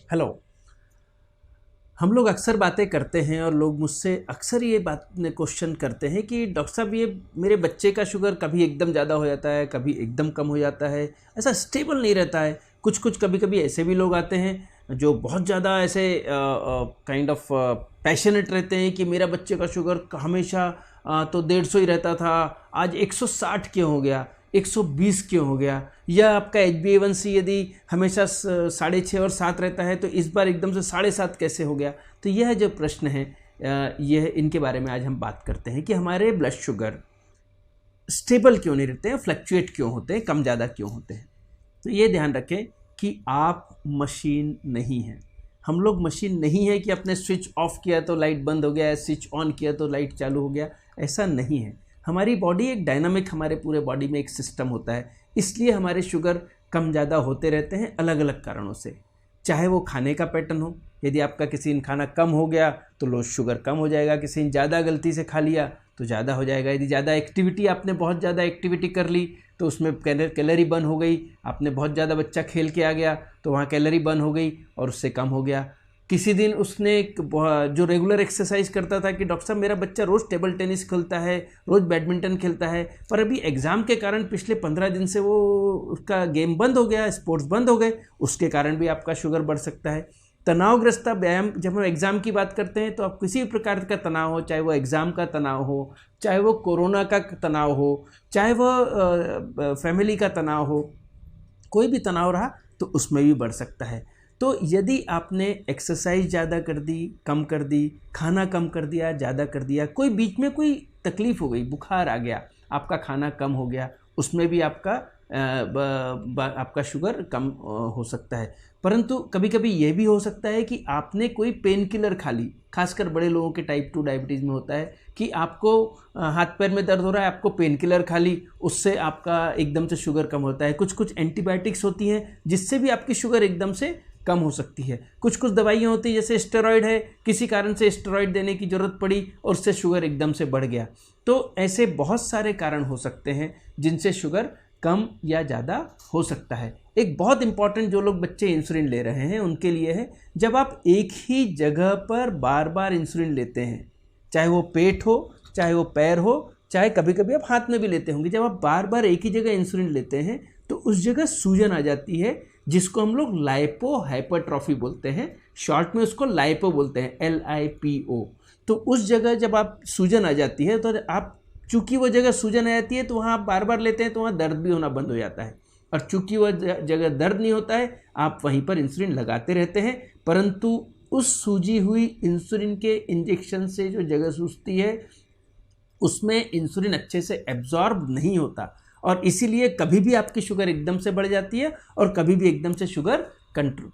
Hello. हम लोग अक्सर बातें करते हैं और लोग मुझसे अक्सर ये बात ने क्वेश्चन करते हैं कि डॉक्टर साहब ये मेरे बच्चे का शुगर कभी एकदम ज़्यादा हो जाता है, कभी एकदम कम हो जाता है, ऐसा स्टेबल नहीं रहता है। कुछ कुछ कभी कभी ऐसे भी लोग आते हैं जो बहुत ज़्यादा ऐसे काइंड ऑफ पैशनेट रहते हैं कि मेरा बच्चे का शुगर हमेशा तो 150 ही रहता था, आज 160 क्यों हो गया, 120 क्यों हो गया, या आपका HbA1c यदि हमेशा 6.5 और 7 रहता है तो इस बार एकदम से 7.5 कैसे हो गया। तो यह जो प्रश्न है यह इनके बारे में आज हम बात करते हैं कि हमारे ब्लड शुगर स्टेबल क्यों नहीं रहते हैं, फ्लक्चुएट क्यों होते हैं, कम ज़्यादा क्यों होते हैं। तो ये ध्यान रखें कि आप मशीन नहीं हैं। हम लोग मशीन नहीं है कि अपने स्विच ऑफ किया तो लाइट बंद हो गया, स्विच ऑन किया तो लाइट चालू हो गया, ऐसा नहीं है। हमारी बॉडी एक डायनामिक, हमारे पूरे बॉडी में एक सिस्टम होता है, इसलिए हमारे शुगर कम ज़्यादा होते रहते हैं अलग अलग कारणों से। चाहे वो खाने का पैटर्न हो, यदि आपका किसी दिन खाना कम हो गया तो लो शुगर कम हो जाएगा, किसी ने ज़्यादा गलती से खा लिया तो ज़्यादा हो जाएगा। यदि ज़्यादा एक्टिविटी, आपने बहुत ज़्यादा एक्टिविटी कर ली तो उसमें कैलोरी बर्न हो गई, आपने बहुत ज़्यादा बच्चा खेल के आ गया तो वहाँ कैलोरी बर्न हो गई और उससे कम हो गया। किसी दिन उसने जो रेगुलर एक्सरसाइज करता था कि डॉक्टर साहब मेरा बच्चा रोज़ टेबल टेनिस खेलता है, रोज़ बैडमिंटन खेलता है, पर अभी एग्ज़ाम के कारण पिछले 15 दिन से वो उसका गेम बंद हो गया, स्पोर्ट्स बंद हो गए, उसके कारण भी आपका शुगर बढ़ सकता है। तनावग्रस्त व्यायाम, जब हम एग्ज़ाम की बात करते हैं तो आप किसी भी प्रकार का तनाव हो, चाहे वो एग्ज़ाम का तनाव हो, चाहे वो कोरोना का तनाव हो, चाहे वो फैमिली का तनाव हो, कोई भी तनाव रहा तो उसमें भी बढ़ सकता है। तो यदि आपने एक्सरसाइज ज़्यादा कर दी, कम कर दी, खाना कम कर दिया, ज़्यादा कर दिया, कोई बीच में कोई तकलीफ़ हो गई, बुखार आ गया, आपका खाना कम हो गया, उसमें भी आपका आपका शुगर कम हो सकता है। परंतु कभी कभी ये भी हो सकता है कि आपने कोई पेन किलर खा ली, खासकर बड़े लोगों के टाइप 2 डायबिटीज़ में होता है कि आपको हाथ पैर में दर्द हो रहा है, आपको पेन किलर खा ली, उससे आपका एकदम से शुगर कम होता है। कुछ कुछ एंटीबायोटिक्स होती हैं जिससे भी आपकी शुगर एकदम से कम हो सकती है। कुछ कुछ दवाइयाँ होती हैं जैसे स्टेरॉयड है, किसी कारण से स्टेरॉयड देने की ज़रूरत पड़ी और उससे शुगर एकदम से बढ़ गया। तो ऐसे बहुत सारे कारण हो सकते हैं जिनसे शुगर कम या ज़्यादा हो सकता है। एक बहुत इंपॉर्टेंट, जो लोग बच्चे इंसुलिन ले रहे हैं उनके लिए है, जब आप एक ही जगह पर बार बार इंसुलिन लेते हैं, चाहे वो पेट हो, चाहे वो पैर हो, चाहे कभी कभी आप हाथ में भी लेते होंगे, जब आप बार बार एक ही जगह इंसुलिन लेते हैं तो उस जगह सूजन आ जाती है, जिसको हम लोग लाइपो हाइपरट्रॉफी बोलते हैं, शॉर्ट में उसको लाइपो बोलते हैं, LIPO। तो उस जगह जब आप सूजन आ जाती है तो आप, चूंकि वो जगह सूजन आ जाती है तो वहाँ आप बार बार लेते हैं तो वहाँ दर्द भी होना बंद हो जाता है, और चूंकि वह जगह दर्द नहीं होता है आप वहीं पर इंसुलिन लगाते रहते हैं, परंतु उस सूजी हुई इंसुलिन के इंजेक्शन से जो जगह सूजती है उसमें इंसुलिन अच्छे से एब्जॉर्ब नहीं होता, और इसीलिए कभी भी आपकी शुगर एकदम से बढ़ जाती है और कभी भी एकदम से शुगर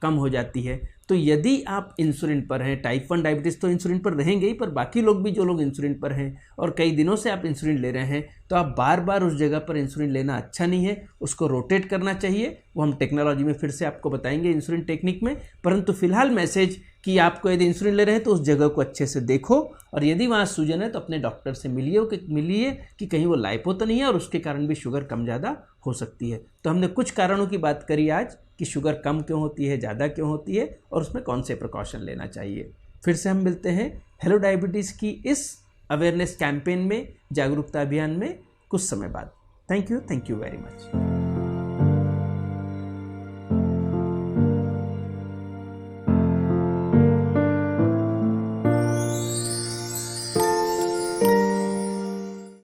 कम हो जाती है। तो यदि आप इंसुलिन पर हैं, टाइप 1 डायबिटीज़ तो इंसुलिन पर रहेंगे ही, पर बाकी लोग भी, जो लोग इंसुलिन पर हैं और कई दिनों से आप इंसुलिन ले रहे हैं, तो आप बार बार उस जगह पर इंसुलिन लेना अच्छा नहीं है, उसको रोटेट करना चाहिए। वो हम टेक्नोलॉजी में फिर से आपको बताएंगे इंसुलिन टेक्निक में, परंतु फिलहाल मैसेज कि आपको यदि इंसुलिन ले रहे हैं तो उस जगह को अच्छे से देखो, और यदि वहाँ सूजन है तो अपने डॉक्टर से मिलिए कि कहीं वो लाइपो तो नहीं है और उसके कारण भी शुगर कम ज़्यादा हो सकती है। तो हमने कुछ कारणों की बात करी आज कि शुगर कम क्यों होती है, ज़्यादा क्यों होती है, और उसमें कौन से प्रिकॉशन लेना चाहिए। फिर से हम मिलते हैं हेलो डायबिटीज़ की इस अवेयरनेस कैंपेन में, जागरूकता अभियान में कुछ समय बाद। Thank you very much.